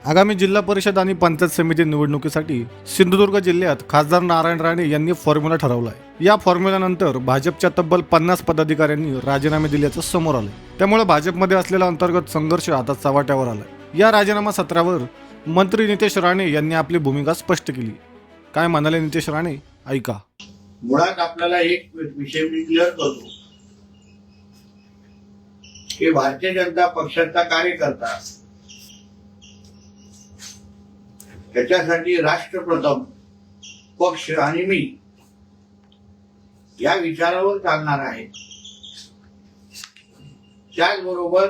आगामी जिल्हा परिषद आणि पंचायत समिती निवडणुकीसाठी सिंधुदुर्ग जिल्ह्यात खासदार नारायण राणे यांनी फॉर्म्युला ठरवलाय। या फॉर्म्युल्यानंतर भाजपच्या तब्बल 50 पदाधिकाऱ्यांनी राजीनामे दिल्याचं समोर आलंय। त्यामुळे भाजपमध्ये असलेला अंतर्गत संघर्ष आता चव्हाट्यावर आलाय। या राजीनामा सत्रावर मंत्री नितेश राणे यांनी आपली भूमिका स्पष्ट केली। काय म्हणाले नितेश राणे ऐका। मुळात आपल्याला एक विषय मी क्लिअर करतो की भारतीय जनता पक्षाचा कार्यकर्ता त्याच्यासाठी राष्ट्रप्रथम पक्ष आणि मी या विचारावर चालणार आहे। त्याचबरोबर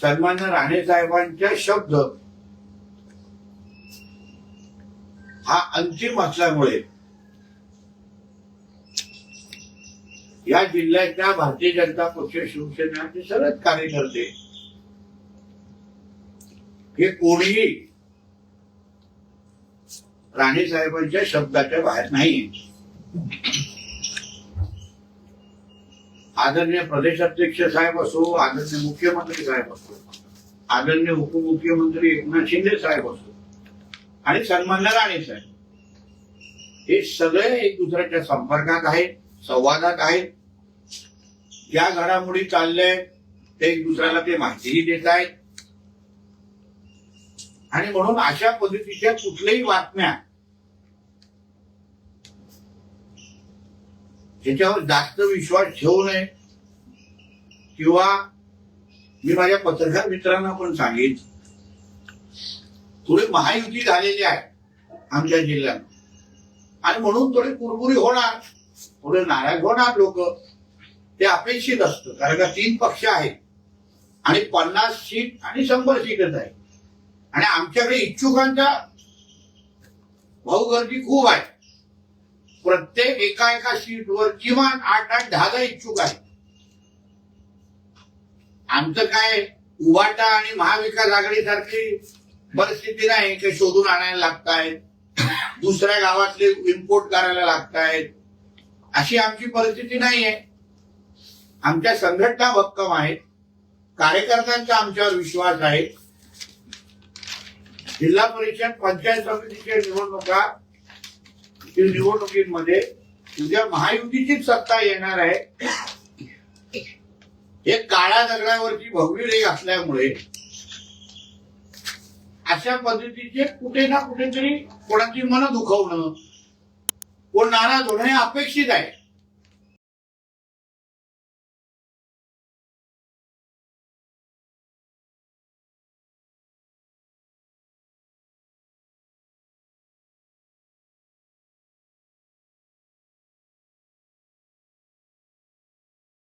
सन्माननीय राणे साहेबांचा शब्द हा अंतिम असल्यामुळे या जिल्ह्याच्या भारतीय जनता पक्ष शिवसेनेचे सर्वच कार्यकर्ते हे कोणीही राणे साहेबांच्या शब्दाच्या बाहेर नाही। आदरणीय प्रदेशाध्यक्ष साहेब असो, आदरणीय मुख्यमंत्री साहेब असो, आदरणीय उपमुख्यमंत्री एकनाथ शिंदे साहेब असो आणि सन्माननीय राणे साहेब, हे सगळे एक दुसऱ्याच्या संपर्कात आहेत, संवादात आहेत। ज्या घडामोडी चालल्या ते एक दुसऱ्याला ते माहितीही देत आहेत आणि म्हणून अशा पद्धतीच्या कुठल्याही बातम्या त्याच्यावर जास्त विश्वास ठेवू नये। किंवा मी माझ्या पत्रकार मित्रांना पण सांगेन, थोडी महायुती झालेली आहे आमच्या जिल्ह्यात आणि म्हणून थोडी कुरबुरी होणार, थोडे नाराज होणार लोक, ते अपेक्षित असतं। कारण का 3 पक्ष आहेत आणि 50 सीट आणि 100 सीटच आहे आणि आमच्याकडे इच्छुकांचा भाऊगर्दी खूप आहे। प्रत्येक एका सीटवर किमान 8-8, 10 इच्छुक आहेत। आमचं काय उभाटा आणि महाविकास आघाडीसारखी परिस्थिती नाही की शोधून आणायला लागतायत, दुसऱ्या गावातले इम्पोर्ट करायला लागतायत, अशी आमची परिस्थिती नाहीये। आमच्या संघटना भक्कम आहेत, कार्यकर्त्यांचा आमच्यावर विश्वास आहे। जिल्हा परिषद पंचायत समितीच्या निवडणुकीमध्ये उद्या महायुतीचीच सत्ता येणार आहे। हे काळ्या दगडावरची भगवी रेघ असल्यामुळे अशा पद्धतीचे कुठे ना कुठेतरी कोणाची मनं दुखवणं, कोण नाराज होणं हे अपेक्षित आहे।